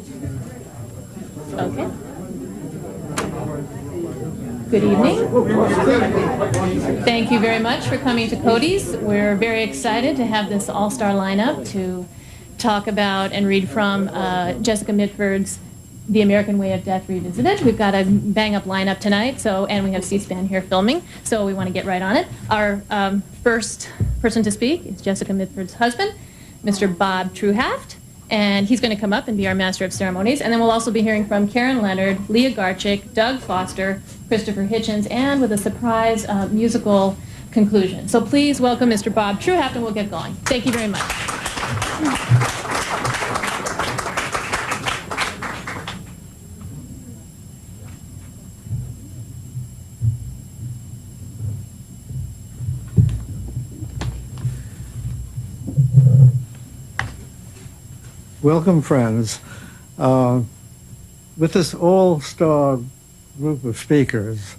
Okay. Good evening. Thank you very much for coming to Cody's. We're very excited to have this all-star lineup to talk about and read from Jessica Mitford's The American Way of Death Revisited. We've got a bang-up lineup tonight, and we have C-SPAN here filming, so we want to get right on it. Our first person to speak is Jessica Mitford's husband, Mr. Bob Truhaft, and he's going to come up and be our master of ceremonies. And then we'll also be hearing from Karen Leonard, Leah Garchick, Doug Foster, Christopher Hitchens, and with a surprise musical conclusion. So please welcome Mr. Bob Truhaft, and we'll get going. Thank you very much. Welcome, friends. With this all-star group of speakers,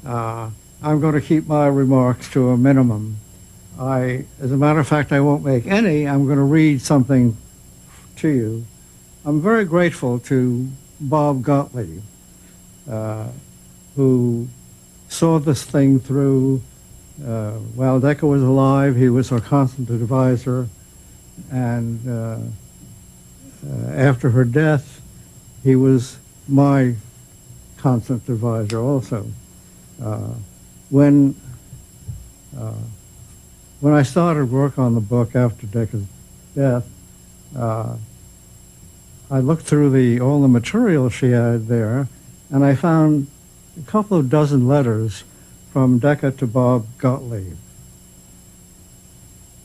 I'm going to keep my remarks to a minimum. As a matter of fact, I won't make any. I'm going to read something to you. I'm very grateful to Bob Gottlieb, who saw this thing through. While Decca was alive, he was our constant advisor, and after her death, he was my constant advisor also. When I started work on the book after Decca's death, I looked through all the material she had there, and I found a couple of dozen letters from Decca to Bob Gottlieb.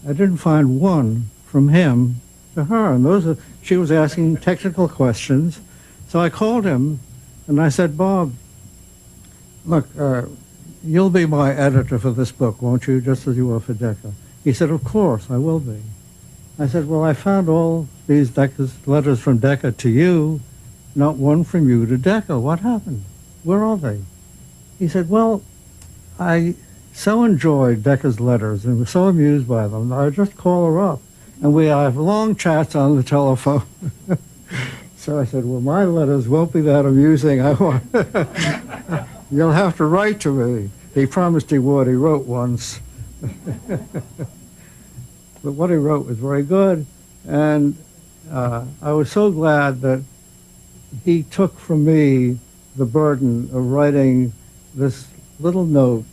I didn't find one from him to her, and she was asking technical questions. So I called him and I said, Bob, look, you'll be my editor for this book, won't you, just as you were for Decca? He said, of course, I will be. I said, well, I found all these letters from Decca to you, not one from you to Decca. What happened? Where are they? He said, well, I so enjoyed Decca's letters and was so amused by them, I just call her up. And we have long chats on the telephone. So I said, well, my letters won't be that amusing. You'll have to write to me. He promised he would. He wrote once. But what he wrote was very good. And I was so glad that he took from me the burden of writing this little note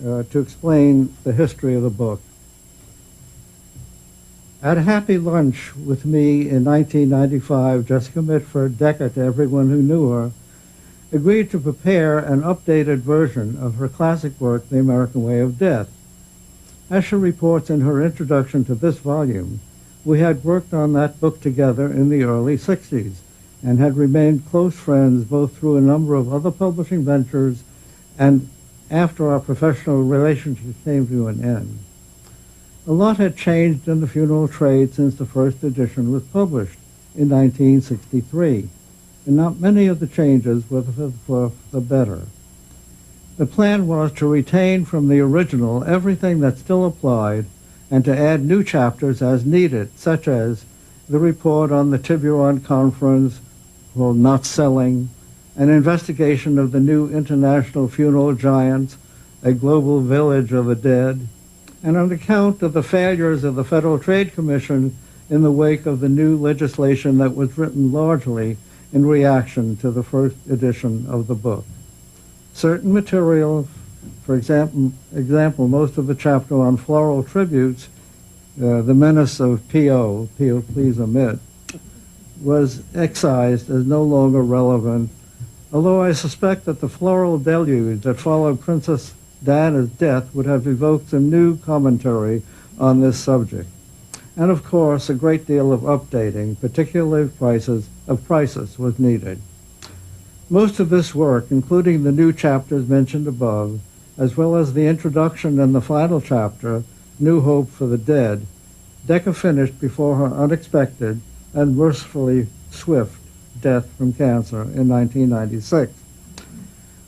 to explain the history of the book. At a happy lunch with me in 1995, Jessica Mitford, Decca to everyone who knew her, agreed to prepare an updated version of her classic work, The American Way of Death. As she reports in her introduction to this volume, we had worked on that book together in the early 60s and had remained close friends both through a number of other publishing ventures and after our professional relationship came to an end. A lot had changed in the funeral trade since the first edition was published in 1963, and not many of the changes were for the better. The plan was to retain from the original everything that still applied and to add new chapters as needed, such as the report on the Tiburon Conference, called Not Selling, an investigation of the new international funeral giants, a global village of the dead, and an account of the failures of the Federal Trade Commission in the wake of the new legislation that was written largely in reaction to the first edition of the book. Certain material, for example, most of the chapter on floral tributes, the menace of P.O., please omit, was excised as no longer relevant, although I suspect that the floral deluge that followed Princess Diana's death would have evoked some new commentary on this subject. And of course, a great deal of updating, particularly of prices, was needed. Most of this work, including the new chapters mentioned above, as well as the introduction and the final chapter, New Hope for the Dead, Decca finished before her unexpected and mercifully swift death from cancer in 1996.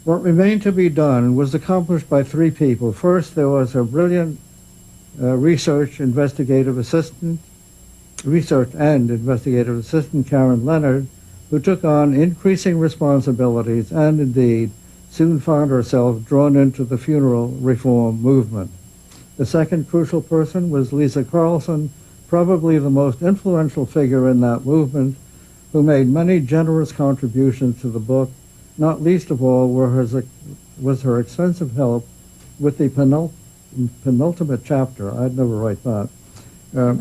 What remained to be done was accomplished by three people. First, there was a brilliant research and investigative assistant, Karen Leonard, who took on increasing responsibilities and indeed soon found herself drawn into the funeral reform movement. The second crucial person was Lisa Carlson, probably the most influential figure in that movement, who made many generous contributions to the book, not least of all was her extensive help with the penultimate chapter. I'd never write that.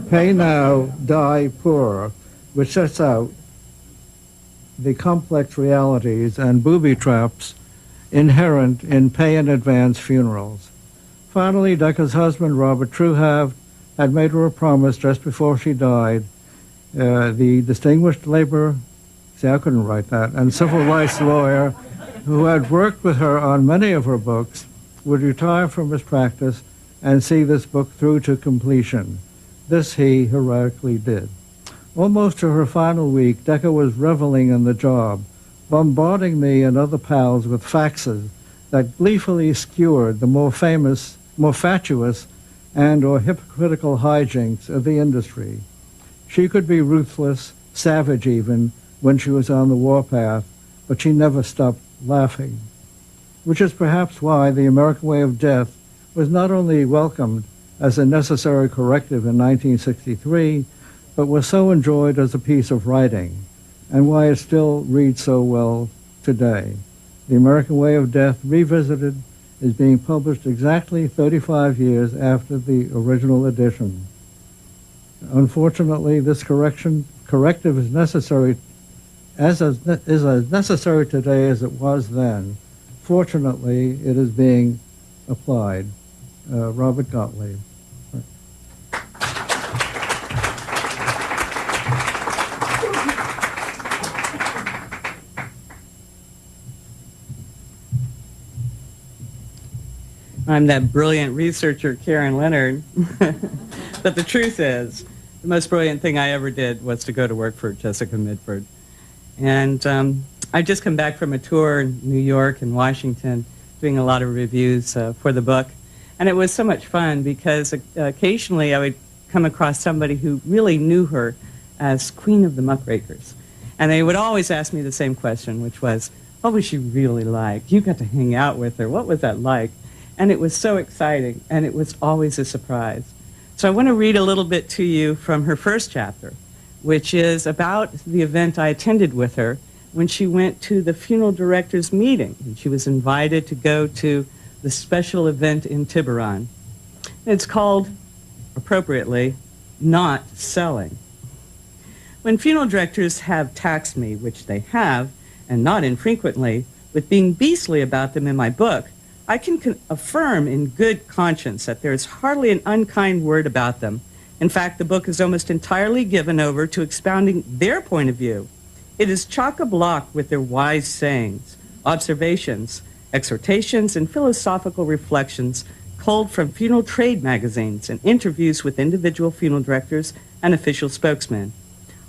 Pay Now, Die Poor, which sets out the complex realities and booby traps inherent in pay-in-advance funerals. Finally, Decca's husband, Robert Truhav, had made her a promise just before she died. The distinguished labor, see, I couldn't write that, and civil rights lawyer who had worked with her on many of her books would retire from his practice and see this book through to completion. This he heroically did. Almost to her final week, Decca was reveling in the job, bombarding me and other pals with faxes that gleefully skewered the more famous, more fatuous, and or hypocritical hijinks of the industry. She could be ruthless, savage even, when she was on the warpath, but she never stopped laughing. Which is perhaps why the American Way of Death was not only welcomed as a necessary corrective in 1963, but was so enjoyed as a piece of writing, and why it still reads so well today. The American Way of Death Revisited is being published exactly 35 years after the original edition. Unfortunately, this corrective is necessary, is as necessary today as it was then. Fortunately, it is being applied. Robert Gottlieb. I'm that brilliant researcher, Karen Leonard. But the truth is, the most brilliant thing I ever did was to go to work for Jessica Mitford. And I'd just come back from a tour in New York and Washington, doing a lot of reviews for the book. And it was so much fun because occasionally I would come across somebody who really knew her as Queen of the Muckrakers. And they would always ask me the same question, which was, what was she really like? You got to hang out with her. What was that like? And it was so exciting, and it was always a surprise. So I want to read a little bit to you from her first chapter, which is about the event I attended with her when she went to the funeral director's meeting. And she was invited to go to the special event in Tiburon. It's called, appropriately, Not Selling. When funeral directors have taxed me, which they have, and not infrequently, with being beastly about them in my book, I can affirm in good conscience that there is hardly an unkind word about them. In fact, the book is almost entirely given over to expounding their point of view. It is chock-a-block with their wise sayings, observations, exhortations, and philosophical reflections culled from funeral trade magazines and interviews with individual funeral directors and official spokesmen.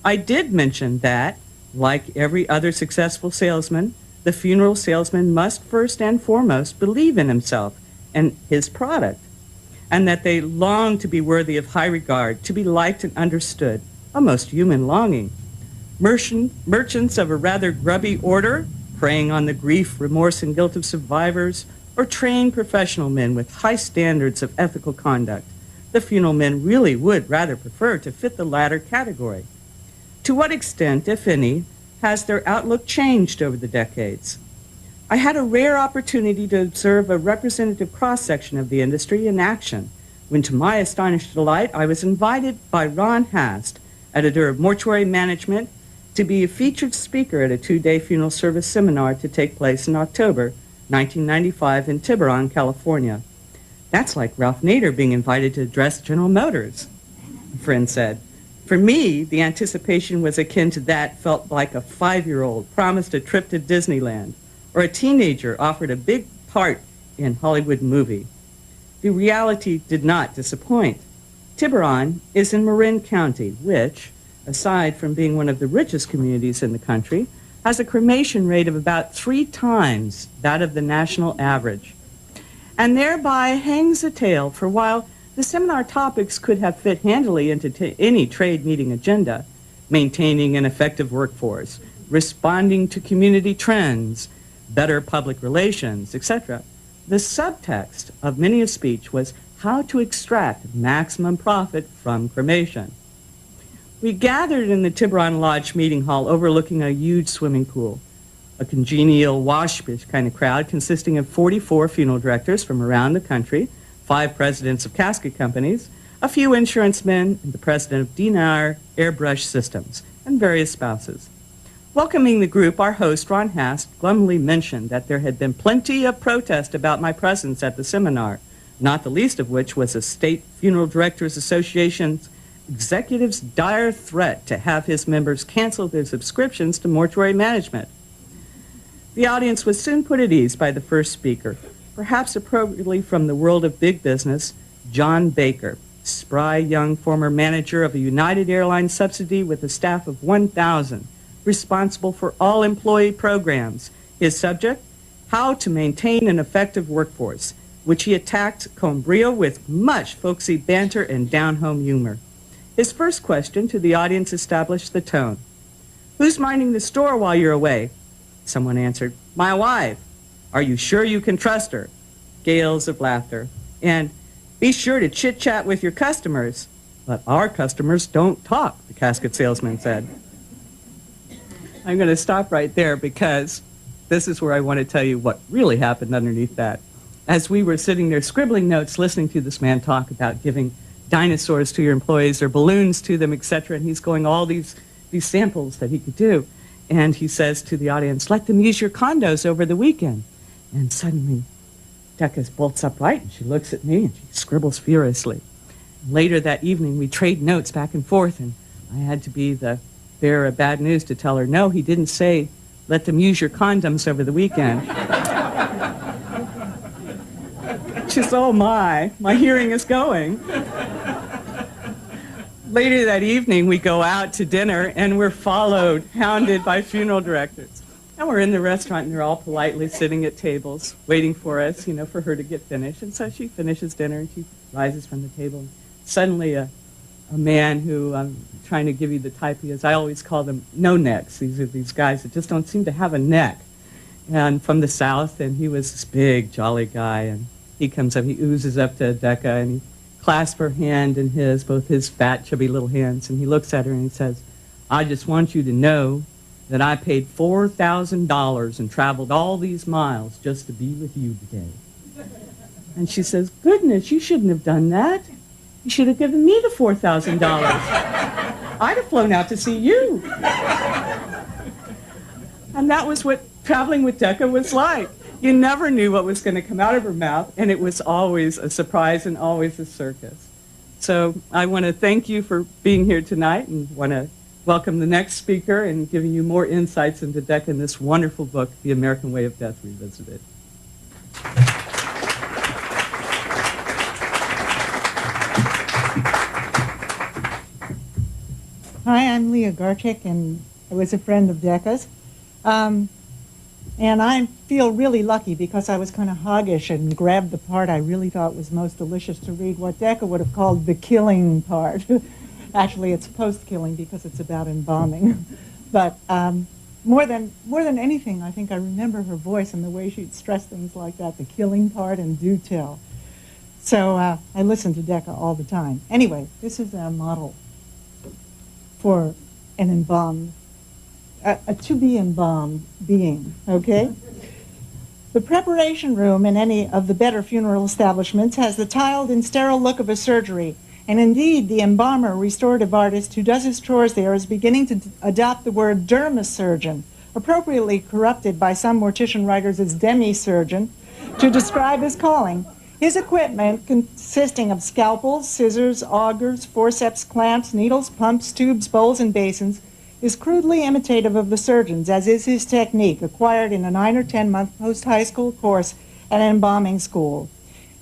I did mention that, like every other successful salesman, the funeral salesman must first and foremost believe in himself and his product, and that they long to be worthy of high regard, to be liked and understood, a most human longing. Merchants of a rather grubby order, preying on the grief, remorse, and guilt of survivors, or trained professional men with high standards of ethical conduct, the funeral men really would rather prefer to fit the latter category. To what extent, if any, has their outlook changed over the decades? I had a rare opportunity to observe a representative cross-section of the industry in action when, to my astonished delight, I was invited by Ron Hast, editor of Mortuary Management, to be a featured speaker at a 2-day funeral service seminar to take place in October 1995 in Tiburon, California. That's like Ralph Nader being invited to address General Motors, a friend said. For me, the anticipation was akin to that felt like a 5-year-old promised a trip to Disneyland, or a teenager offered a big part in a Hollywood movie. The reality did not disappoint. Tiburon is in Marin County, which, aside from being one of the richest communities in the country, has a cremation rate of about 3 times that of the national average, and thereby hangs a tale for while the seminar topics could have fit handily into any trade meeting agenda: maintaining an effective workforce, responding to community trends, better public relations, etc. The subtext of many a speech was how to extract maximum profit from cremation. We gathered in the Tiburon Lodge meeting hall overlooking a huge swimming pool, a congenial waspish kind of crowd consisting of 44 funeral directors from around the country, 5 presidents of casket companies, a few insurance men, and the president of DNR Airbrush Systems, and various spouses. Welcoming the group, our host, Ron Hast, glumly mentioned that there had been plenty of protest about my presence at the seminar, not the least of which was the State Funeral Directors Association's executive's dire threat to have his members cancel their subscriptions to mortuary management. The audience was soon put at ease by the first speaker, perhaps appropriately from the world of big business, John Baker, spry young former manager of a United Airlines subsidy with a staff of 1,000, responsible for all employee programs. His subject, how to maintain an effective workforce, which he attacked con brio with much folksy banter and down-home humor. His first question to the audience established the tone. Who's minding the store while you're away? Someone answered, my wife. Are you sure you can trust her? Gales of laughter. And be sure to chit-chat with your customers. But our customers don't talk, the casket salesman said. I'm going to stop right there because this is where I want to tell you what really happened underneath that. As we were sitting there scribbling notes, listening to this man talk about giving dinosaurs to your employees or balloons to them, etc., and he's going all these samples that he could do. And he says to the audience, let them use your condos over the weekend. And suddenly, Decca bolts upright, and she looks at me, and she scribbles furiously. Later that evening, we trade notes back and forth, and I had to be the bearer of bad news to tell her, no, he didn't say, let them use your condoms over the weekend. She says, oh my hearing is going. Later that evening, we go out to dinner, and we're followed, hounded by funeral directors. And we're in the restaurant, and they're all politely sitting at tables, waiting for us, for her to get finished. And so she finishes dinner, and she rises from the table. Suddenly, a man who I'm trying to give you the type he is, I always call them no-necks. These are these guys that just don't seem to have a neck. And from the South, and he was this big, jolly guy, and he comes up, he oozes up to Decca, and he clasps her hand in his, both his fat, chubby little hands, and he looks at her and he says, I just want you to know that I paid $4,000 and traveled all these miles just to be with you today. And she says, goodness, you shouldn't have done that. You should have given me the $4,000. I'd have flown out to see you. And that was what traveling with Decca was like. You never knew what was going to come out of her mouth, and it was always a surprise and always a circus. So I want to thank you for being here tonight and want to welcome the next speaker and giving you more insights into Decca in this wonderful book, The American Way of Death Revisited. Hi, I'm Leah Garchick, and I was a friend of Decca's. And I feel really lucky because I was kind of hoggish and grabbed the part I really thought was most delicious to read, what Decca would have called the killing part. Actually, it's post-killing because it's about embalming. But more than anything, I think I remember her voice and the way she'd stress things like that, the killing part and do tell. So I listened to Decca all the time. Anyway, this is a model for an embalmed, a to-be embalmed being, okay? The preparation room in any of the better funeral establishments has the tiled and sterile look of a surgery, and indeed the embalmer, restorative artist who does his chores there is beginning to adopt the word dermasurgeon, appropriately corrupted by some mortician writers as demi-surgeon, to describe his calling. His equipment, consisting of scalpels, scissors, augers, forceps, clamps, needles, pumps, tubes, bowls, and basins, is crudely imitative of the surgeon's, as is his technique, acquired in a 9 or 10-month post-high school course at an embalming school.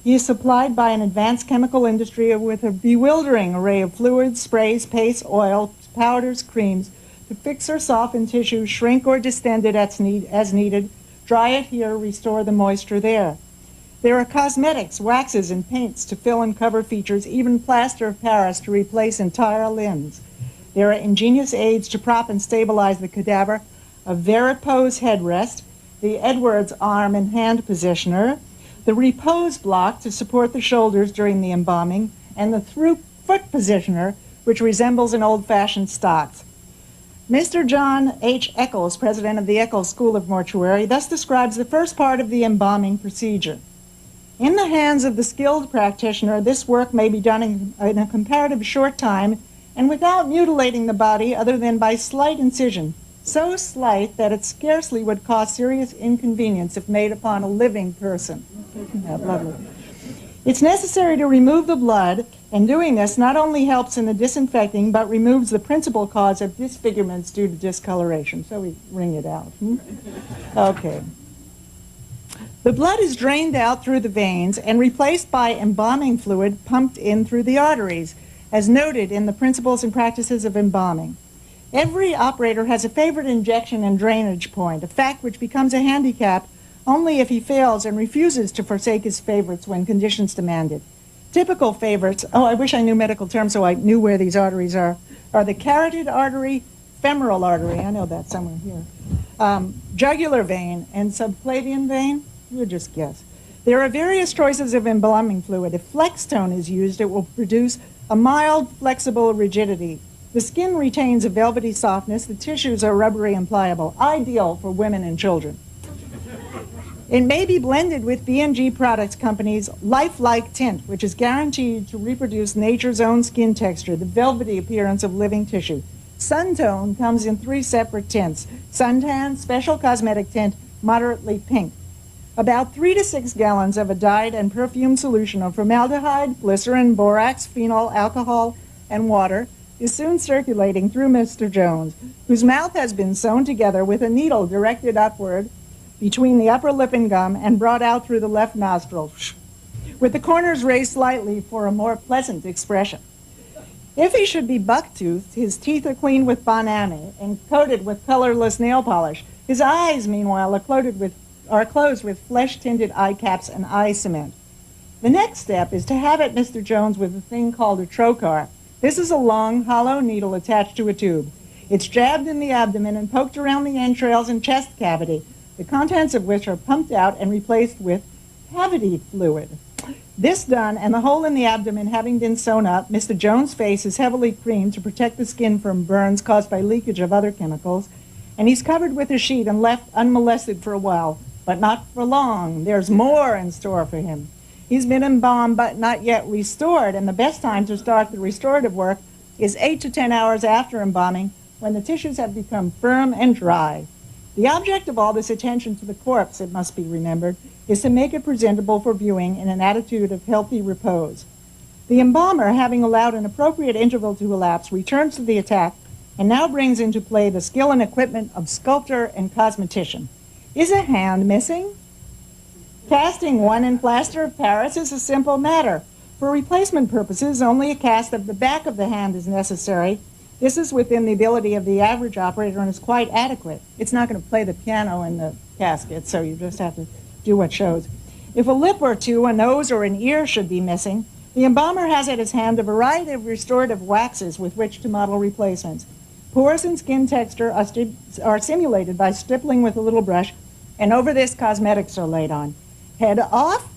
He is supplied by an advanced chemical industry with a bewildering array of fluids, sprays, pastes, oil, powders, creams, to fix or soften tissue, shrink or distend it as needed, dry it here, restore the moisture there. There are cosmetics, waxes, and paints to fill and cover features, even plaster of Paris to replace entire limbs. There are ingenious aids to prop and stabilize the cadaver, a veripose headrest, the Edwards arm and hand positioner, the repose block to support the shoulders during the embalming, and the through foot positioner, which resembles an old-fashioned stocks. Mr. John H. Eccles, president of the Eccles School of Mortuary, thus describes the first part of the embalming procedure. In the hands of the skilled practitioner, this work may be done in a comparative short time and without mutilating the body other than by slight incision, so slight that it scarcely would cause serious inconvenience if made upon a living person. It's necessary to remove the blood, and doing this not only helps in the disinfecting, but removes the principal cause of disfigurements due to discoloration. So we wring it out. Okay. The blood is drained out through the veins and replaced by embalming fluid pumped in through the arteries, as noted in the principles and practices of embalming. Every operator has a favorite injection and drainage point, a fact which becomes a handicap only if he fails and refuses to forsake his favorites when conditions demand it. Typical favorites, I wish I knew medical terms so I knew where these arteries are the carotid artery, femoral artery, I know that somewhere here, jugular vein, and subclavian vein. You would just guess. There are various choices of embalming fluid. If flex tone is used, it will produce a mild, flexible rigidity. The skin retains a velvety softness. The tissues are rubbery and pliable, ideal for women and children. It may be blended with B&G Products Company's lifelike tint, which is guaranteed to reproduce nature's own skin texture, the velvety appearance of living tissue. Suntone comes in 3 separate tints: suntan, special cosmetic tint, moderately pink. About 3 to 6 gallons of a dyed and perfumed solution of formaldehyde, glycerin, borax, phenol, alcohol, and water is soon circulating through Mr. Jones, whose mouth has been sewn together with a needle directed upward between the upper lip and gum and brought out through the left nostril, with the corners raised slightly for a more pleasant expression. If he should be buck-toothed, his teeth are cleaned with banane and coated with colorless nail polish. His eyes, meanwhile, are closed with flesh-tinted eye caps and eye cement. The next step is to have at Mr. Jones with a thing called a trocar. This is a long, hollow needle attached to a tube. It's jabbed in the abdomen and poked around the entrails and chest cavity, the contents of which are pumped out and replaced with cavity fluid. This done, and the hole in the abdomen having been sewn up, Mr. Jones' face is heavily creamed to protect the skin from burns caused by leakage of other chemicals, and he's covered with a sheet and left unmolested for a while, but not for long. There's more in store for him. He's been embalmed but not yet restored, and the best time to start the restorative work is 8 to 10 hours after embalming, when the tissues have become firm and dry. The object of all this attention to the corpse, it must be remembered, is to make it presentable for viewing in an attitude of healthy repose. The embalmer, having allowed an appropriate interval to elapse, returns to the attack and now brings into play the skill and equipment of sculptor and cosmetician. Is a hand missing? Casting one in plaster of Paris is a simple matter. For replacement purposes, only a cast of the back of the hand is necessary. This is within the ability of the average operator and is quite adequate. It's not going to play the piano in the casket, so you just have to do what shows. If a lip or two, a nose, or an ear should be missing, the embalmer has at his hand a variety of restorative waxes with which to model replacements. Pores and skin texture are simulated by stippling with a little brush, and over this cosmetics are laid on. Head off?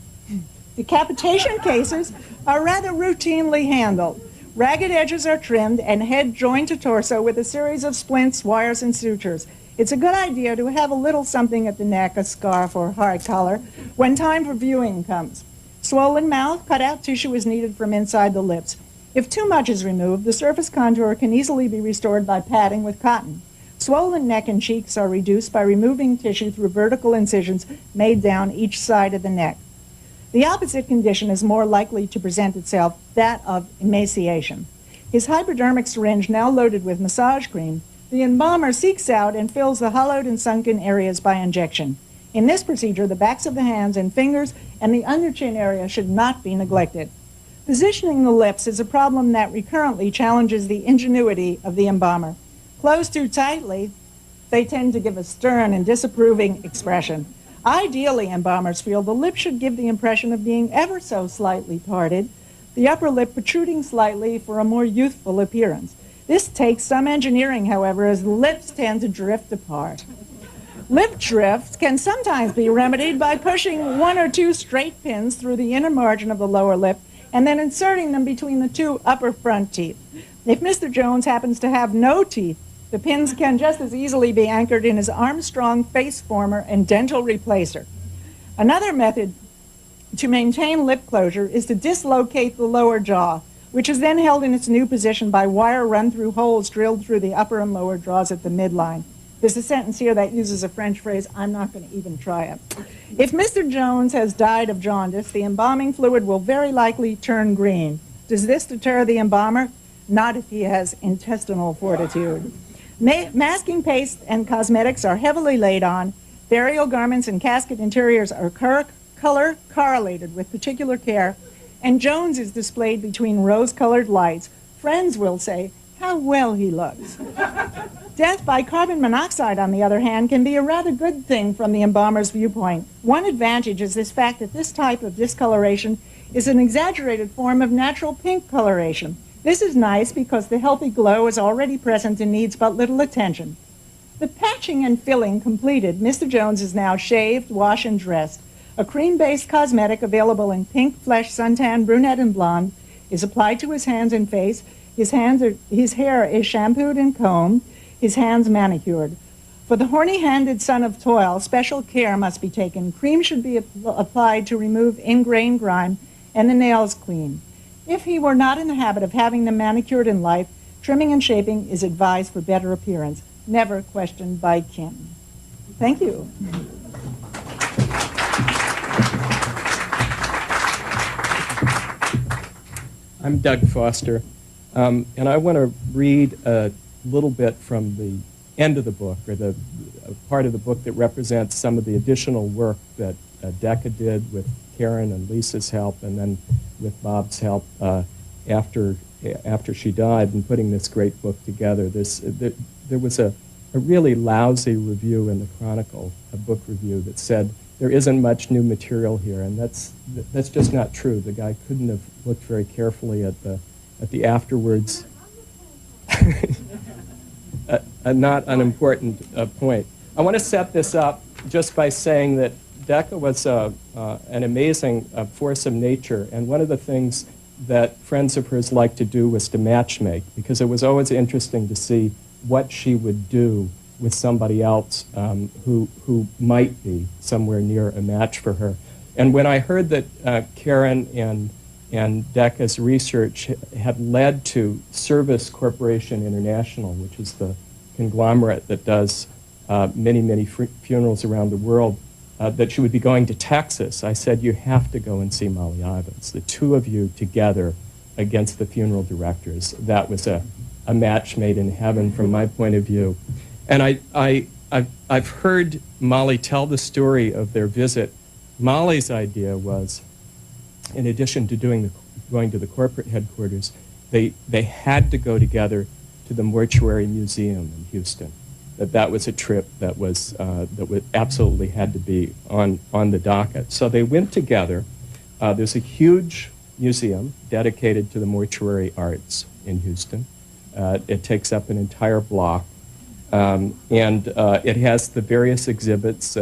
Decapitation cases are rather routinely handled. Ragged edges are trimmed and head joined to torso with a series of splints, wires, and sutures. It's a good idea to have a little something at the neck, a scarf or hard collar, when time for viewing comes. Swollen mouth, cut out tissue is needed from inside the lips. If too much is removed, the surface contour can easily be restored by padding with cotton. Swollen neck and cheeks are reduced by removing tissue through vertical incisions made down each side of the neck. The opposite condition is more likely to present itself, that of emaciation. His hypodermic syringe now loaded with massage cream, the embalmer seeks out and fills the hollowed and sunken areas by injection. In this procedure, the backs of the hands and fingers and the underchin area should not be neglected. Positioning the lips is a problem that recurrently challenges the ingenuity of the embalmer. Closed too tightly, they tend to give a stern and disapproving expression. Ideally, embalmers feel the lip should give the impression of being ever so slightly parted, the upper lip protruding slightly for a more youthful appearance. This takes some engineering, however, as the lips tend to drift apart. Lip drift can sometimes be remedied by pushing 1 or 2 straight pins through the inner margin of the lower lip and then inserting them between the 2 upper front teeth. If Mr. Jones happens to have no teeth, the pins can just as easily be anchored in his Armstrong face former and dental replacer. Another method to maintain lip closure is to dislocate the lower jaw, which is then held in its new position by wire run through holes drilled through the upper and lower jaws at the midline. There's a sentence here that uses a French phrase. I'm not going to even try it. If Mr. Jones has died of jaundice, the embalming fluid will very likely turn green. Does this deter the embalmer? Not if he has intestinal fortitude. Masking paste and cosmetics are heavily laid on. Burial garments and casket interiors are color correlated with particular care, and Jones is displayed between rose-colored lights. Friends will say, how well he looks. Death by carbon monoxide, on the other hand, can be a rather good thing from the embalmer's viewpoint. One advantage is this fact that this type of discoloration is an exaggerated form of natural pink coloration. This is nice because the healthy glow is already present and needs but little attention. The patching and filling completed, Mr. Jones is now shaved, washed, and dressed. A cream-based cosmetic available in pink, flesh, suntan, brunette, and blonde is applied to his hands and face. His hair is shampooed and combed, his hands manicured. For the horny-handed son of toil, special care must be taken. Cream should be applied to remove ingrained grime and the nails clean. If he were not in the habit of having them manicured in life, trimming and shaping is advised for better appearance. Never questioned by Kim. Thank you. I'm Doug Foster, and I want to read a little bit from the end of the book, or the part of the book that represents some of the additional work that Decca did with Karen and Lisa's help, and then with Bob's help after she died, and putting this great book together. There was a really lousy review in the Chronicle, a book review, that said there isn't much new material here, and that's just not true. The guy couldn't have looked very carefully at the afterwards. A not unimportant point. I want to set this up just by saying that Decca was an amazing force of nature, and one of the things that friends of hers liked to do was to matchmake, because it was always interesting to see what she would do with somebody else who might be somewhere near a match for her. And when I heard that Karen and Decca's research had led to Service Corporation International, which is the conglomerate that does many funerals around the world, that she would be going to Texas, I said, you have to go and see Molly Ivins. The two of you together against the funeral directors. That was a match made in heaven from my point of view. And I've heard Molly tell the story of their visit. Molly's idea was, in addition to going to the corporate headquarters, they had to go together to the Mortuary Museum in Houston. That was a trip that absolutely had to be on the docket. So they went together. There's a huge museum dedicated to the mortuary arts in Houston. It takes up an entire block. And it has the various exhibits,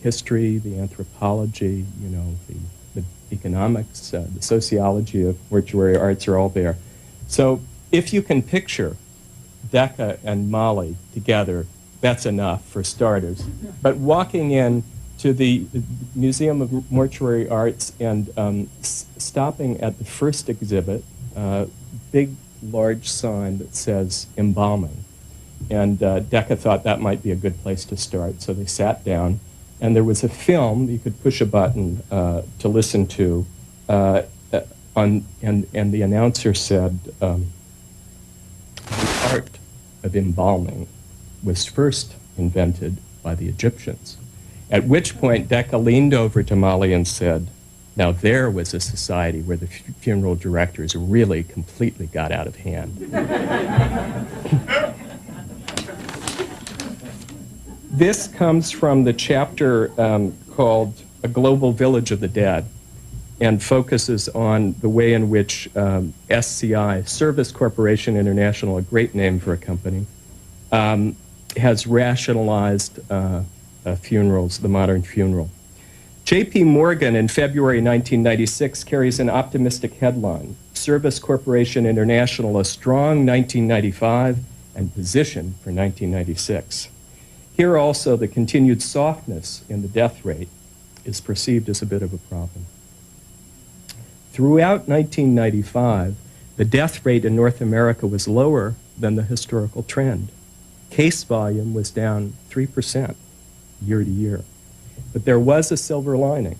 history, the anthropology, the economics, the sociology of mortuary arts are all there. So if you can picture Decca and Molly together, that's enough for starters. But walking in to the Museum of Mortuary Arts and stopping at the first exhibit, big, large sign that says embalming. And Decca thought that might be a good place to start, so they sat down, and there was a film you could push a button to listen to, and the announcer said, the art of embalming was first invented by the Egyptians. At which point Decca leaned over to Molly and said, now there was a society where the funeral directors really completely got out of hand. This comes from the chapter called A Global Village of the Dead. and focuses on the way in which SCI, Service Corporation International, a great name for a company, has rationalized funerals, the modern funeral. J.P. Morgan in February 1996 carries an optimistic headline, Service Corporation International, a strong 1995 and positioned for 1996. Here also the continued softness in the death rate is perceived as a bit of a problem. Throughout 1995, the death rate in North America was lower than the historical trend. Case volume was down 3% year to year. But there was a silver lining.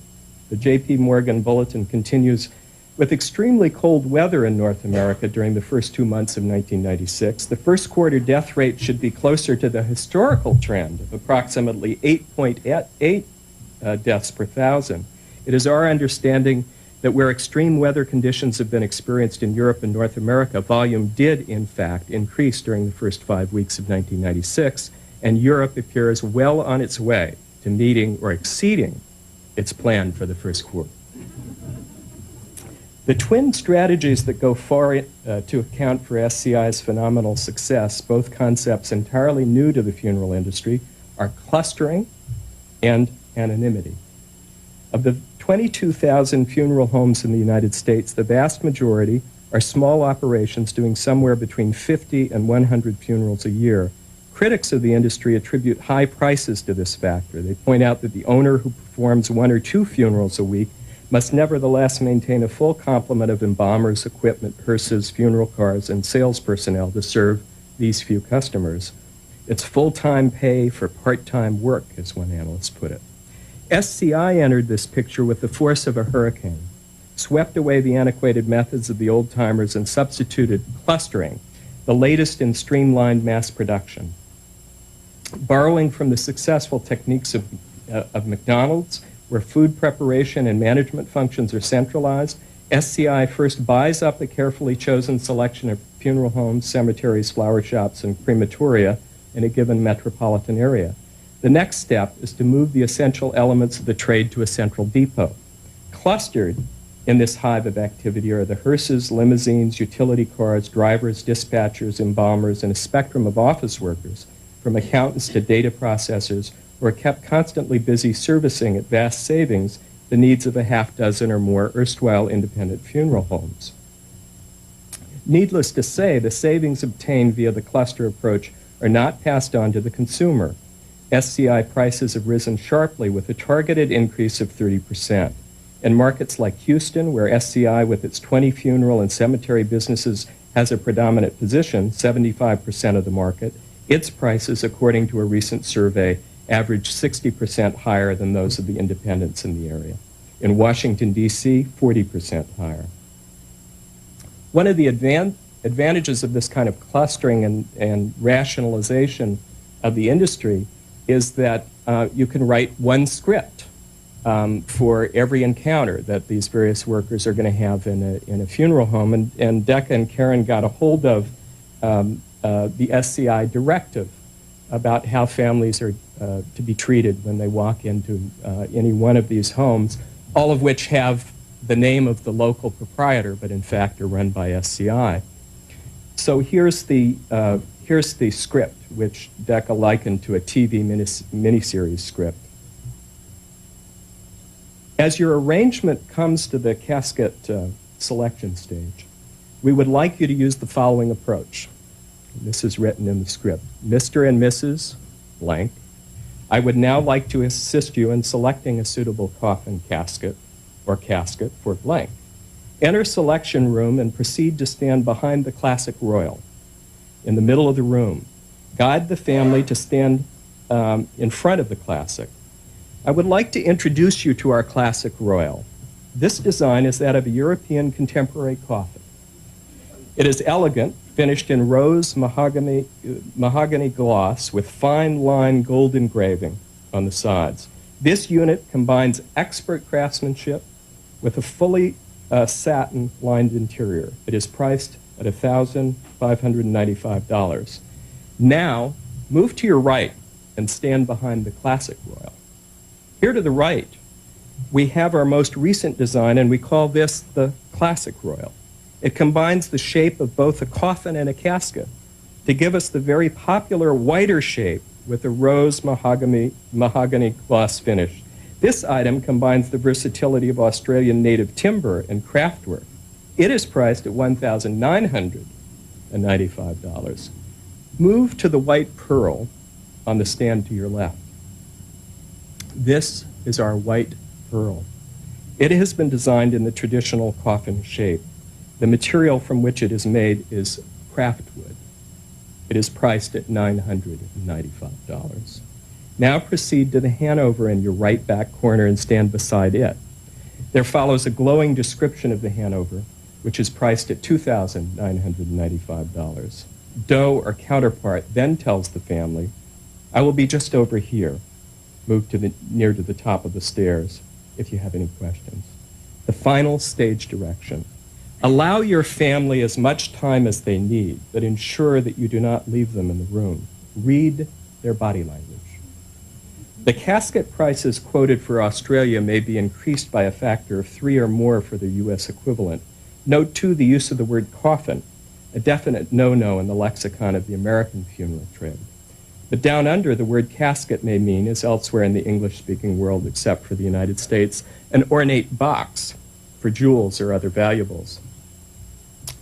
The J.P. Morgan Bulletin continues, with extremely cold weather in North America during the first 2 months of 1996, the first quarter death rate should be closer to the historical trend of approximately 8.8 deaths per thousand. It is our understanding that where extreme weather conditions have been experienced in Europe and North America, volume did, in fact, increase during the first 5 weeks of 1996, and Europe appears well on its way to meeting or exceeding its plan for the first quarter. The twin strategies that go far to account for SCI's phenomenal success, both concepts entirely new to the funeral industry, are clustering and anonymity. Of the 22,000 funeral homes in the United States, the vast majority are small operations doing somewhere between 50 and 100 funerals a year. Critics of the industry attribute high prices to this factor. They point out that the owner who performs 1 or 2 funerals a week must nevertheless maintain a full complement of embalmers, equipment, hearses, funeral cars, and sales personnel to serve these few customers. It's full-time pay for part-time work, as one analyst put it. SCI entered this picture with the force of a hurricane, swept away the antiquated methods of the old-timers and substituted clustering, the latest in streamlined mass production. Borrowing from the successful techniques of McDonald's, where food preparation and management functions are centralized, SCI first buys up a carefully chosen selection of funeral homes, cemeteries, flower shops, and crematoria in a given metropolitan area. The next step is to move the essential elements of the trade to a central depot. Clustered in this hive of activity are the hearses, limousines, utility cars, drivers, dispatchers, embalmers, and a spectrum of office workers, from accountants to data processors, who are kept constantly busy servicing at vast savings the needs of a half dozen or more erstwhile independent funeral homes. Needless to say, the savings obtained via the cluster approach are not passed on to the consumer. SCI prices have risen sharply with a targeted increase of 30%. In markets like Houston, where SCI with its 20 funeral and cemetery businesses has a predominant position, 75% of the market, its prices, according to a recent survey, average 60% higher than those of the independents in the area. In Washington, D.C., 40% higher. One of the advantages of this kind of clustering and rationalization of the industry is that you can write one script for every encounter that these various workers are going to have in a funeral home. And Decca and Karen got a hold of the SCI directive about how families are to be treated when they walk into any one of these homes, all of which have the name of the local proprietor, but in fact are run by SCI. So here's the script, which Decca likened to a TV miniseries script. As your arrangement comes to the casket selection stage, we would like you to use the following approach. This is written in the script. Mr. and Mrs. blank, I would now like to assist you in selecting a suitable coffin casket or casket for blank. Enter selection room and proceed to stand behind the classic royal in the middle of the room. Guide the family to stand in front of the classic. I would like to introduce you to our classic royal. This design is that of a European contemporary coffin. It is elegant, finished in rose mahogany gloss with fine line gold engraving on the sides. This unit combines expert craftsmanship with a fully satin-lined interior. It is priced at $1,595. Now, move to your right and stand behind the classic royal. Here to the right, we have our most recent design, and we call this the Classic Royal. It combines the shape of both a coffin and a casket to give us the very popular whiter shape with a rose mahogany gloss finish. This item combines the versatility of Australian native timber and craftwork. It is priced at $1,995. Move to the white pearl on the stand to your left. This is our white pearl. It has been designed in the traditional coffin shape. The material from which it is made is craftwood. It is priced at $995. Now proceed to the Hanover in your right back corner and stand beside it. There follows a glowing description of the Hanover, which is priced at $2,995. Doe, or counterpart, then tells the family, I will be just over here. Move near to the top of the stairs if you have any questions. The final stage direction. Allow your family as much time as they need, but ensure that you do not leave them in the room. Read their body language. The casket prices quoted for Australia may be increased by a factor of 3 or more for the U.S. equivalent. Note, too, the use of the word coffin, a definite no-no in the lexicon of the American funeral trade. But down under, the word casket may mean, as elsewhere in the English-speaking world except for the United States, an ornate box for jewels or other valuables.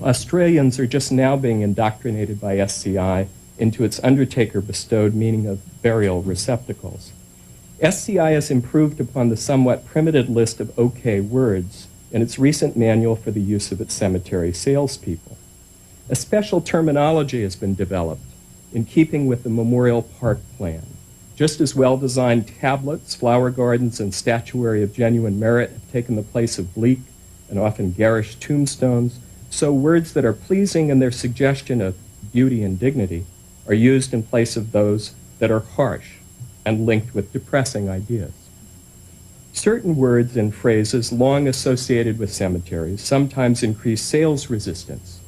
Australians are just now being indoctrinated by SCI into its undertaker-bestowed meaning of burial receptacles. SCI has improved upon the somewhat primitive list of OK words in its recent manual for the use of its cemetery salespeople. A special terminology has been developed in keeping with the Memorial Park Plan. Just as well-designed tablets, flower gardens, and statuary of genuine merit have taken the place of bleak and often garish tombstones, so words that are pleasing in their suggestion of beauty and dignity are used in place of those that are harsh and linked with depressing ideas. Certain words and phrases long associated with cemeteries sometimes increase sales resistance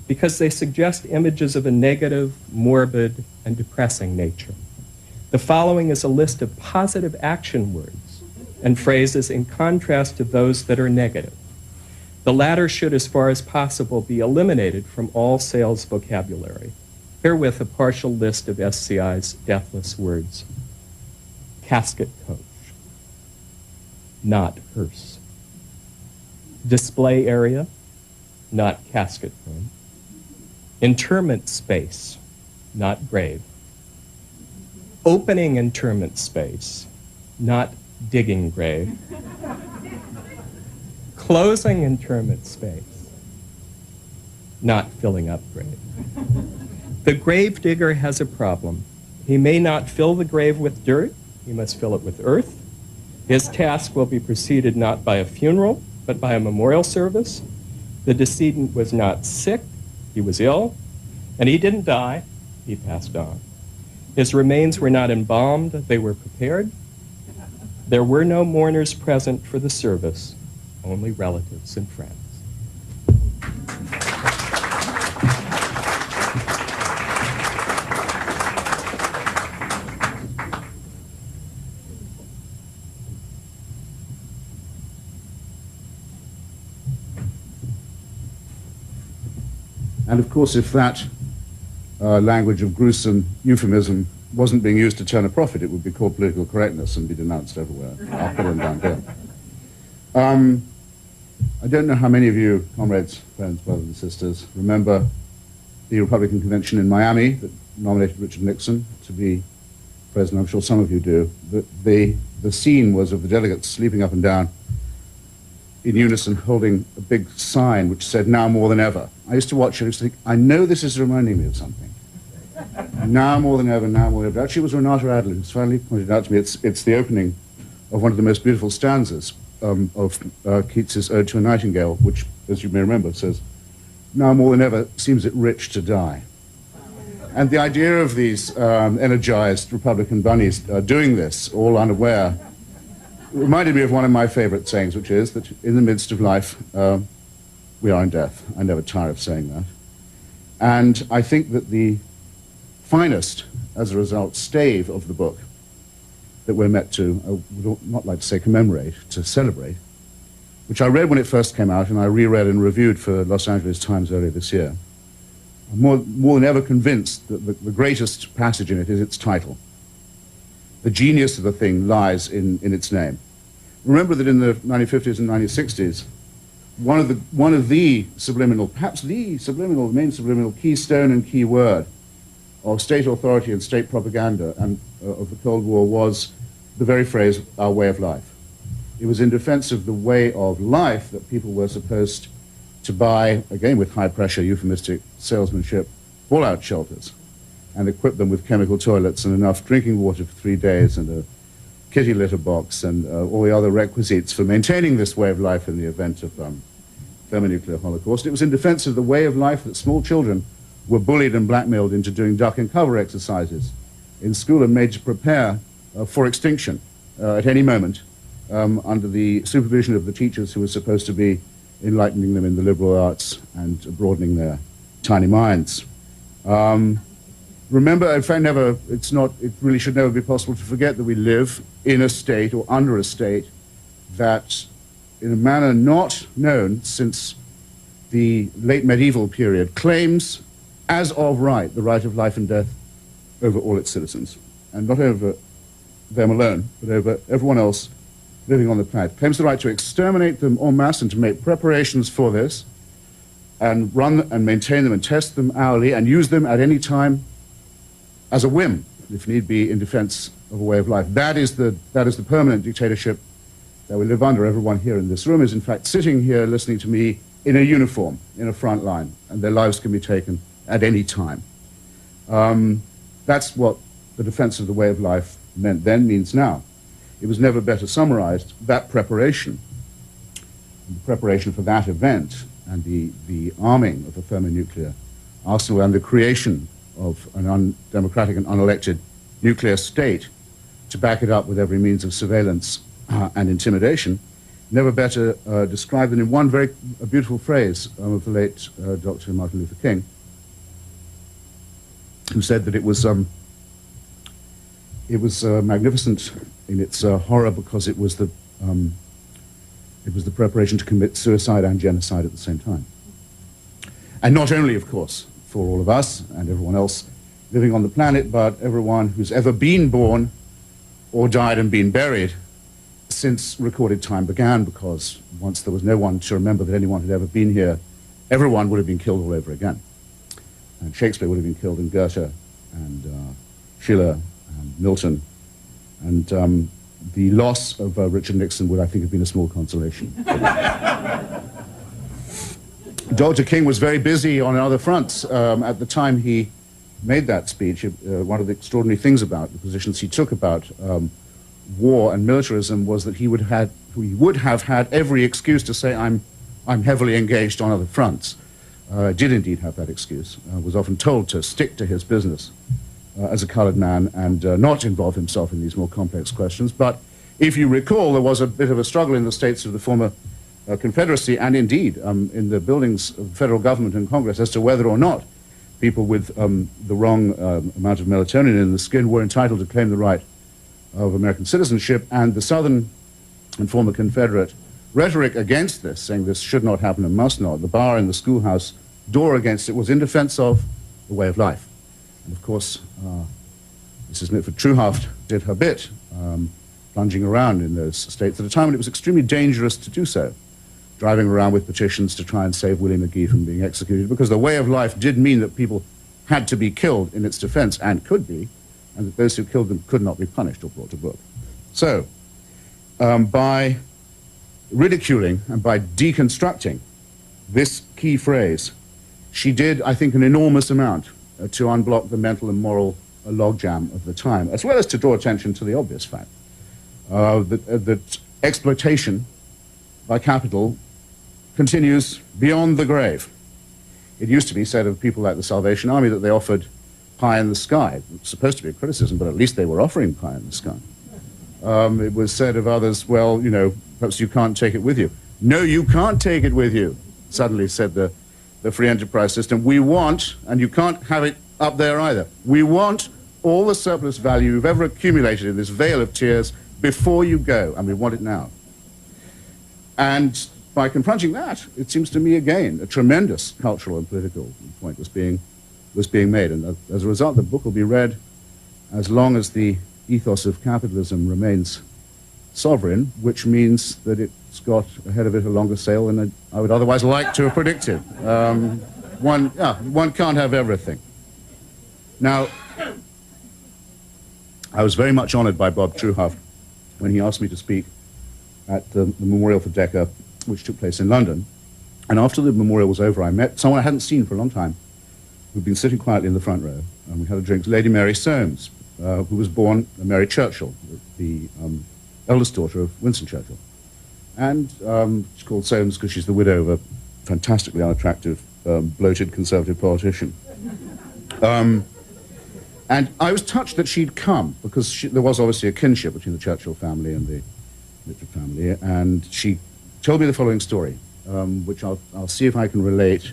because they suggest images of a negative, morbid, and depressing nature. The following is a list of positive action words and phrases in contrast to those that are negative. The latter should, as far as possible, be eliminated from all sales vocabulary. Herewith a partial list of SCI's deathless words. Casket coach, not hearse. Display area, not casket room. Interment space, not grave. Opening interment space, not digging grave. Closing interment space, not filling up grave. The grave digger has a problem. He may not fill the grave with dirt, he must fill it with earth. His task will be preceded not by a funeral, but by a memorial service. The decedent was not sick, he was ill, and he didn't die, he passed on. His remains were not embalmed, they were prepared. There were no mourners present for the service, only relatives and friends. And of course, if that language of gruesome euphemism wasn't being used to turn a profit, it would be called political correctness and be denounced everywhere, up and down here. I don't know how many of you, comrades, friends, brothers and sisters, remember the Republican convention in Miami that nominated Richard Nixon to be president. I'm sure some of you do. The scene was of the delegates sleeping up and down in unison, holding a big sign which said, "Now more than ever." I used to watch it and used to think, I know this is reminding me of something. Now more than ever, now more than ever. Actually, it was Renata Adler who's finally pointed out to me, it's the opening of one of the most beautiful stanzas of Keats's Ode to a Nightingale, which, as you may remember, says, "Now more than ever seems it rich to die." And the idea of these energized Republican bunnies doing this, all unaware, reminded me of one of my favorite sayings, which is that in the midst of life, we are in death. I never tire of saying that. And I think that the finest, as a result, stave of the book that we're meant to, would not like to say commemorate, to celebrate, which I read when it first came out, and I reread and reviewed for Los Angeles Times earlier this year. I'm more than ever convinced that the greatest passage in it is its title. The genius of the thing lies in its name. Remember that in the 1950s and 1960s, one of the subliminal, perhaps the subliminal, main subliminal keystone and key word of state authority and state propaganda and of the Cold War was the very phrase, our way of life. It was in defense of the way of life that people were supposed to buy, again with high-pressure euphemistic salesmanship, fallout shelters and equip them with chemical toilets and enough drinking water for 3 days and a kitty litter box and all the other requisites for maintaining this way of life in the event of thermonuclear holocaust. It was in defense of the way of life that small children were bullied and blackmailed into doing duck and cover exercises in school and made to prepare for extinction at any moment under the supervision of the teachers who were supposed to be enlightening them in the liberal arts and broadening their tiny minds. Remember, in fact, it really should never be possible to forget that we live in a state or under a state that, in a manner not known since the late medieval period, claims as of right the right of life and death over all its citizens, and not over them alone, but over everyone else living on the planet. Claims the right to exterminate them en masse and to make preparations for this, and run and maintain them and test them hourly and use them at any time as a whim, if need be, in defense of a way of life. That is the permanent dictatorship that we live under. Everyone here in this room is, in fact, sitting here listening to me in a uniform, in a front line, and their lives can be taken at any time. That's what the defense of the way of life meant then, means now. It was never better summarized, that preparation, the preparation for that event, and the arming of a thermonuclear arsenal and the creation of an undemocratic and unelected nuclear state to back it up with every means of surveillance and intimidation, never better described than in one very beautiful phrase of the late Dr. Martin Luther King, who said that it was magnificent in its horror because it was the preparation to commit suicide and genocide at the same time. And not only, of course, for all of us and everyone else living on the planet, but everyone who's ever been born or died and been buried since recorded time began, because once there was no one to remember that anyone had ever been here, everyone would have been killed all over again. And Shakespeare would have been killed, and Goethe, and Schiller, and Milton, and the loss of Richard Nixon would, I think, have been a small consolation. Dr. King was very busy on other fronts at the time he made that speech. One of the extraordinary things about the positions he took about war and militarism was that he would have had every excuse to say, I'm heavily engaged on other fronts. Did indeed have that excuse. Was often told to stick to his business as a colored man and not involve himself in these more complex questions. But if you recall, there was a bit of a struggle in the states of the former Confederacy, and indeed in the buildings of the federal government and Congress, as to whether or not people with the wrong amount of melatonin in the skin were entitled to claim the right of American citizenship. And the Southern and former Confederate rhetoric against this, saying this should not happen and must not, the bar in the schoolhouse door against it, was in defense of the way of life. And of course, Mrs. Mitford Truehaft did her bit, plunging around in those states at a time when it was extremely dangerous to do so, driving around with petitions to try and save Willie McGee from being executed, because the way of life did mean that people had to be killed in its defense, and could be, and that those who killed them could not be punished or brought to book. So, by ridiculing and by deconstructing this key phrase, she did, I think, an enormous amount to unblock the mental and moral logjam of the time, as well as to draw attention to the obvious fact that exploitation by capital continues beyond the grave. It used to be said of people like the Salvation Army that they offered pie in the sky. It's supposed to be a criticism, but at least they were offering pie in the sky. It was said of others, well, you know, perhaps you can't take it with you. No, you can't take it with you, suddenly said the free enterprise system. We want, and you can't have it up there either, we want all the surplus value you've ever accumulated in this vale of tears before you go, and we want it now. And by confronting that, it seems to me again a tremendous cultural and political point was being made. And as a result, the book will be read as long as the ethos of capitalism remains sovereign, which means that it's got ahead of it a longer sail than I would otherwise like to have predicted. One can't have everything. Now, I was very much honored by Bob Truhaft when he asked me to speak at the Memorial for Decca, which took place in London. And after the memorial was over, I met someone I hadn't seen for a long time, who'd been sitting quietly in the front row, and we had a drink, Lady Mary Soames, who was born Mary Churchill, the eldest daughter of Winston Churchill. And she's called Soames because she's the widow of a fantastically unattractive, bloated conservative politician. And I was touched that she'd come, because there was obviously a kinship between the Churchill family and the Mitford family, and she told me the following story, which I'll see if I can relate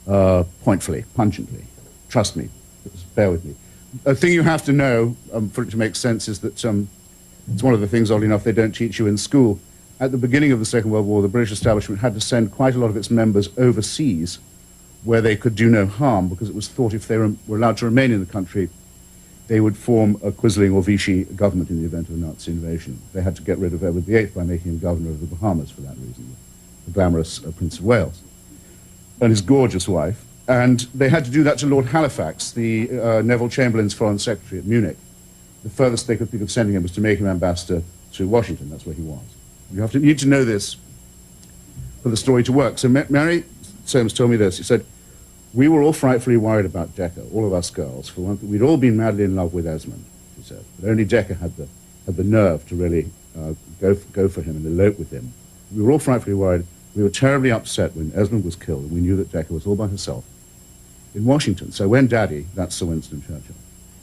pointfully, pungently. Trust me, bear with me. A thing you have to know for it to make sense is that it's one of the things, oddly enough, they don't teach you in school. At the beginning of the Second World War, the British establishment had to send quite a lot of its members overseas where they could do no harm, because it was thought if they were allowed to remain in the country, they would form a Quisling or Vichy government in the event of a Nazi invasion. They had to get rid of Edward VIII by making him governor of the Bahamas for that reason, the glamorous Prince of Wales, and his gorgeous wife. And they had to do that to Lord Halifax, the Neville Chamberlain's foreign secretary at Munich. The furthest they could think of sending him was to make him ambassador to Washington. That's where he was. You need to know this for the story to work. So Mary Soames told me this. She said, "We were all frightfully worried about Decca, all of us girls. For one thing, we'd all been madly in love with Esmond," she said. "But only Decca had the nerve to really go for him and elope with him. We were all frightfully worried. We were terribly upset when Esmond was killed, and we knew that Decca was all by herself in Washington. So when Daddy, that's Sir Winston Churchill,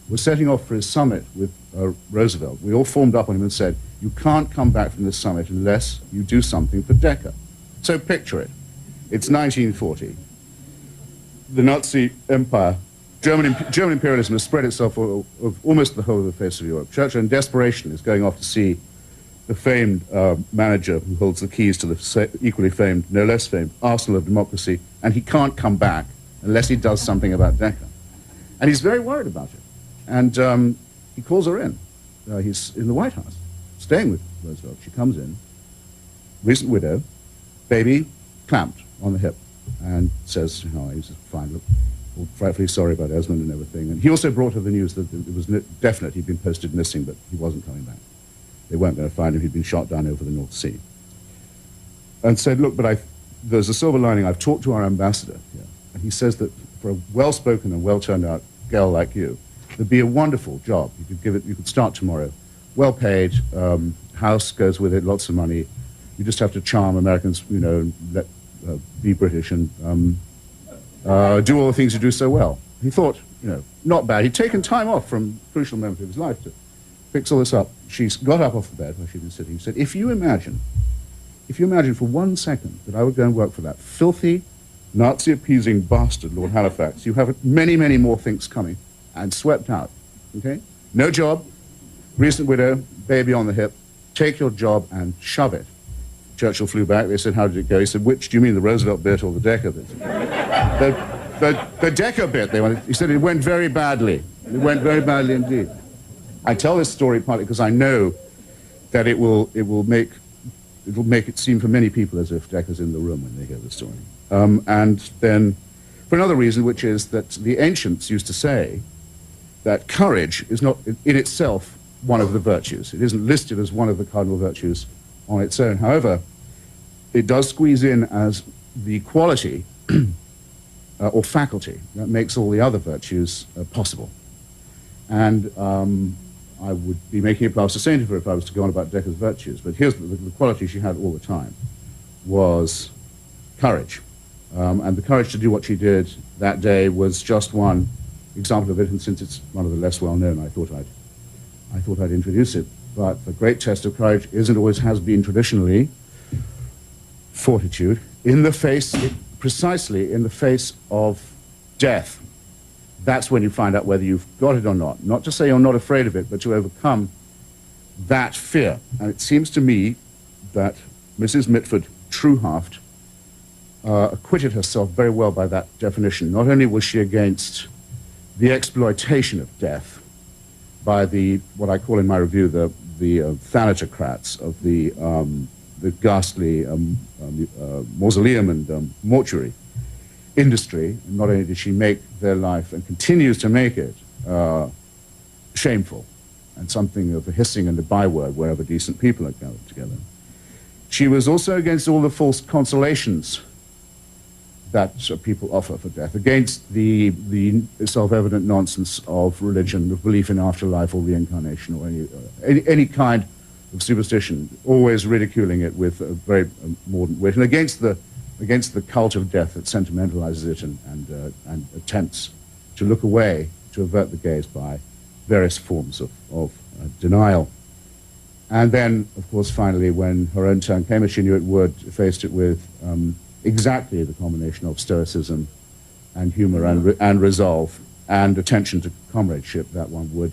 was setting off for his summit with Roosevelt, we all formed up on him and said, 'You can't come back from this summit unless you do something for Decca.'" So picture it. It's 1940. The Nazi Empire, German imperialism has spread itself over almost the whole of the face of Europe. Churchill, in desperation, is going off to see the famed manager who holds the keys to the equally famed, no less famed, arsenal of democracy, and he can't come back unless he does something about Decca. And he's very worried about it. And he calls her in. He's in the White House, staying with Roosevelt. She comes in, recent widow, baby clamped on the hip, and says, he's fine, look, all frightfully sorry about Esmond and everything. And he also brought her the news that it was definite he'd been posted missing, but he wasn't coming back. They weren't going to find him. He'd been shot down over the North Sea. And said, "Look, but there's a silver lining. I've talked to our ambassador here, and he says that for a well-spoken and well-turned-out girl like you, there'd be a wonderful job. You could start tomorrow, well-paid, house goes with it, lots of money. You just have to charm Americans, and be British and do all the things you do so well." He thought, not bad. He'd taken time off from a crucial moment of his life to fix all this up. She got up off the bed where she'd been sitting. She said, if you imagine for 1 second that I would go and work for that filthy, Nazi-appeasing bastard, Lord Halifax, you have many, many more things coming, and swept out, okay? No job, recent widow, baby on the hip, take your job and shove it. Churchill flew back. They said, "How did it go?" He said, "Which, do you mean the Roosevelt bit or the Decca bit?" the Decca bit, he said, "It went very badly. It went very badly indeed." I tell this story partly because I know that it will make it seem for many people as if Decca's in the room when they hear the story. And then for another reason, which is that the ancients used to say that courage is not in itself one of the virtues. It isn't listed as one of the cardinal virtues on its own. However, it does squeeze in as the quality or faculty that makes all the other virtues possible. And I would be making a plaster saint of her if I was to go on about Decca's virtues, but here's the quality she had all the time was courage. And the courage to do what she did that day was just one example of it, and since it's one of the less well-known, I thought I'd introduce it. But the great test of courage is and always has been traditionally fortitude in the face, precisely in the face of death. that's when you find out whether you've got it or not. Not to say you're not afraid of it, but to overcome that fear. And it seems to me that Mrs. Mitford Truehaft acquitted herself very well by that definition. Not only was she against the exploitation of death by what I call in my review, the thanatocrats of the ghastly mausoleum and mortuary industry. And not only did she make their life, and continues to make it, shameful, and something of a hissing and a byword wherever decent people are gathered together. She was also against all the false consolations that people offer for death, against the self-evident nonsense of religion, of belief in afterlife or reincarnation, or any kind of superstition, always ridiculing it with a very mordant wit, and against the cult of death that sentimentalizes it and attempts to look away, to avert the gaze by various forms of denial. And then, of course, finally, when her own turn came, as she knew it would, faced it with exactly the combination of stoicism and humor and resolve and attention to comradeship that one would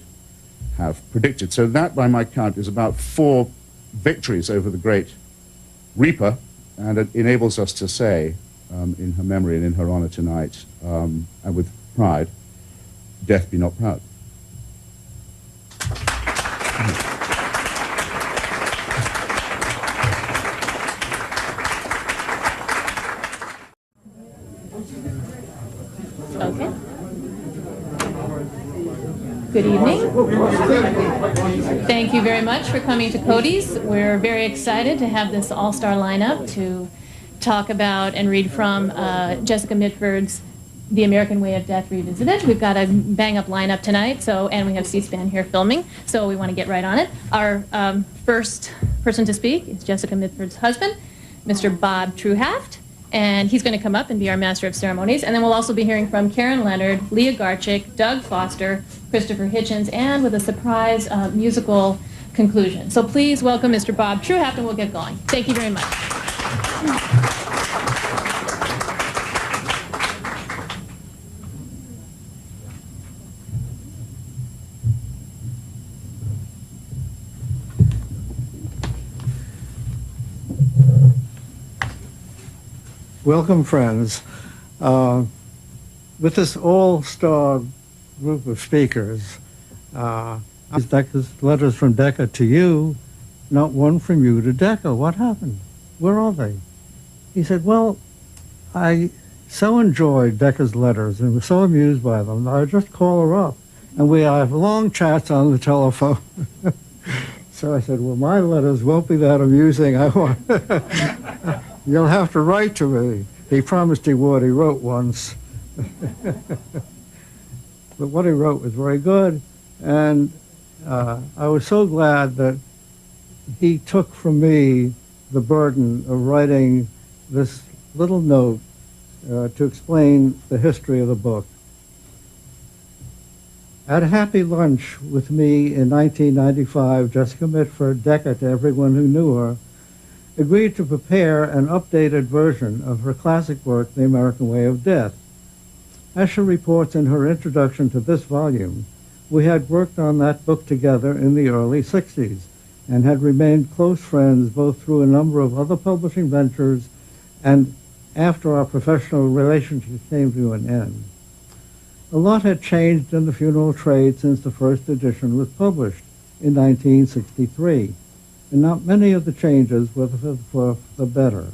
have predicted. So that, by my count, is about 4 victories over the great Reaper, and it enables us to say, in her memory and in her honor tonight, and with pride, death be not proud. Okay. Good evening. Thank you very much for coming to Cody's. We're very excited to have this all-star lineup to talk about and read from Jessica Mitford's The American Way of Death Revisited. We've got a bang-up lineup tonight, and we have C-SPAN here filming, so we want to get right on it. Our first person to speak is Jessica Mitford's husband, Mr. Bob Truehaft. And he's going to come up and be our master of ceremonies. And then we'll also be hearing from Karen Leonard, Leah Garchick, Doug Foster, Christopher Hitchens, and with a surprise musical conclusion. So please welcome Mr. Bob Truehaft, and we'll get going. Thank you very much. Welcome, friends. With this all-star group of speakers, Decca's letters from Decca to you, not one from you to Decca. What happened? Where are they? He said, well, I so enjoyed Decca's letters and was so amused by them, I just call her up. And we have long chats on the telephone. So I said, well, my letters won't be that amusing. You'll have to write to me. He promised he would. He wrote once. But what he wrote was very good. And I was so glad that he took from me the burden of writing this little note to explain the history of the book. At a happy lunch with me in 1995, Jessica Mitford, Decca to everyone who knew her, agreed to prepare an updated version of her classic work, The American Way of Death. As she reports in her introduction to this volume, we had worked on that book together in the early 60s and had remained close friends both through a number of other publishing ventures and after our professional relationship came to an end. A lot had changed in the funeral trade since the first edition was published in 1963. And not many of the changes were for the better.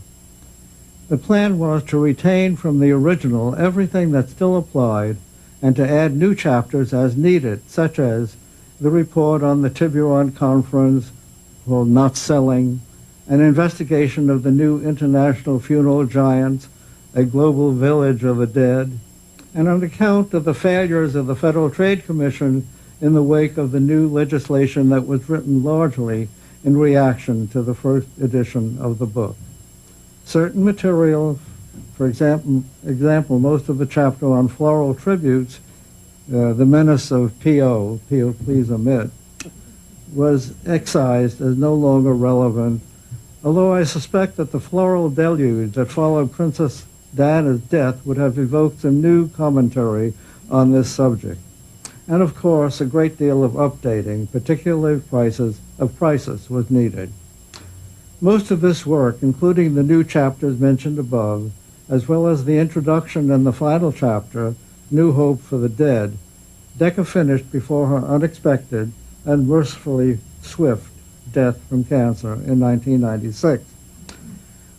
The plan was to retain from the original everything that still applied and to add new chapters as needed, such as the report on the Tiburon Conference called Not Selling, an investigation of the new international funeral giants, a global village of the dead, and an account of the failures of the Federal Trade Commission in the wake of the new legislation that was written largely in reaction to the first edition of the book. Certain material, for example, most of the chapter on floral tributes, the menace of P.O., please omit, was excised as no longer relevant, although I suspect that the floral deluge that followed Princess Diana's death would have evoked some new commentary on this subject. And of course, a great deal of updating, particularly of prices, was needed. Most of this work, including the new chapters mentioned above, as well as the introduction and the final chapter, New Hope for the Dead, Decca finished before her unexpected and mercifully swift death from cancer in 1996.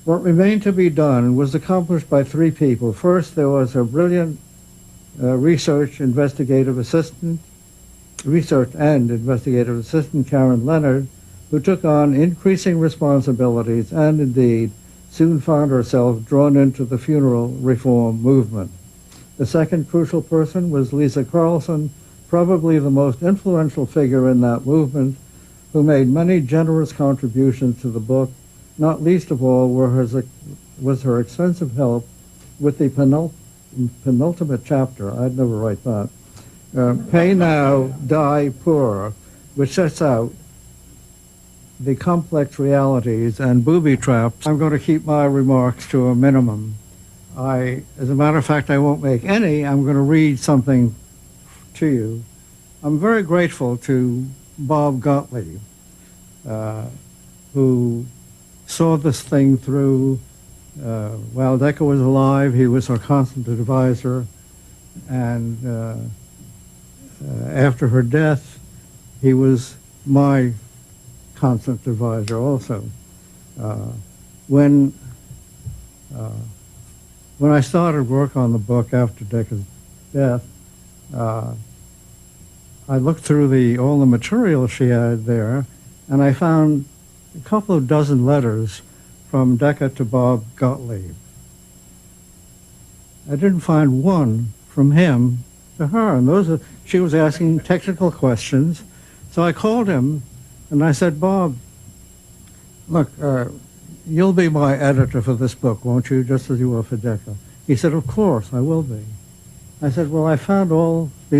What remained to be done was accomplished by three people. First, there was a brilliant research and investigative assistant, Karen Leonard, who took on increasing responsibilities and indeed soon found herself drawn into the funeral reform movement. The second crucial person was Lisa Carlson, probably the most influential figure in that movement, who made many generous contributions to the book. Not least of all was her extensive help with the penultimate chapter. I'd never write that. Pay Now, Die Poor, which sets out the complex realities and booby traps. I'm going to keep my remarks to a minimum. As a matter of fact, I won't make any. I'm going to read something to you. I'm very grateful to Bob Gottlieb, who saw this thing through. While Decca was alive, he was our constant advisor, and after her death, he was my constant advisor also. When I started work on the book after Decca's death, I looked through all the material she had there, and I found a couple of dozen letters from Decca to Bob Gottlieb. I didn't find one from him to her, and she was asking technical questions. So I called him, and I said, Bob, look, you'll be my editor for this book, won't you, just as you were for Decca? He said, of course, I will be. I said, well, I found all these